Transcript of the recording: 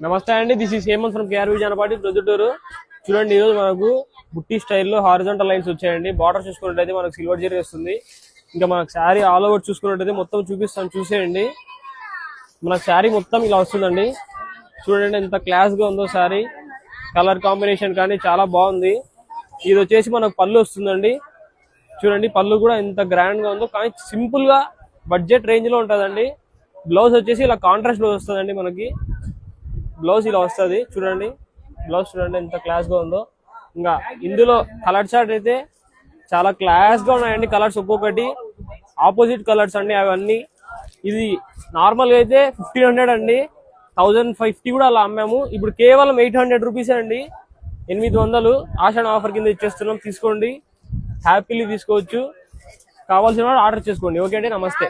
నమస్తే అండి, this is Hemant from KRV Janapati Proddatur. చూడండి, ఈరోజు మనకు బుట్టి స్టైల్లో హారిజాంటల్ లైన్స్ వచ్చాయండి. బార్డర్ చూసుకున్నట్టయితే మనకు సిల్వర్ జరీ వస్తుంది. ఇంకా మనకు శారీ ఆల్ ఓవర్ చూసుకున్నట్టయితే మొత్తం చూపిస్తాను, చూసేయండి. మన శారీ మొత్తం ఇలా వస్తుందండి. చూడండి ఎంత క్లాస్ గా ఉందో శారీ. కలర్ కాంబినేషన్ కానీ చాలా బాగుంది. ఇది వచ్చేసి మనకు పళ్ళు వస్తుందండి. చూడండి పళ్ళు కూడా ఎంత గ్రాండ్ గా ఉందో, కానీ సింపుల్ గా బడ్జెట్ రేంజ్ లో ఉంటుందండి. బ్లౌజ్ వచ్చేసి ఇలా కాంట్రాస్ట్ బ్లౌజ్ వస్తుందండి. మనకి బ్లౌజ్ ఇలా వస్తుంది. చూడండి బ్లౌజ్ చూడండి ఎంత క్లాస్ గా ఉందో. ఇంకా ఇందులో కలర్ చార్ట్ అయితే చాలా క్లాస్ గా ఉన్నాయండి. కలర్స్ ఒక్కొక్కటి ఆపోజిట్ కలర్స్ అండి అవన్నీ. ఇది నార్మల్ గా అయితే 1500 అండి, 1050 కూడా అలా అమ్మాము. ఇప్పుడు కేవలం 800 రూపీస్ అండి, 800 ఆషాఢ ఆఫర్ కింద ఇచ్చేస్తున్నాం. తీసుకోండి, హ్యాపీలీ తీసుకోవచ్చు. కావాల్సిన వాడు ఆర్డర్ చేసుకోండి. ఓకే అండి, నమస్తే.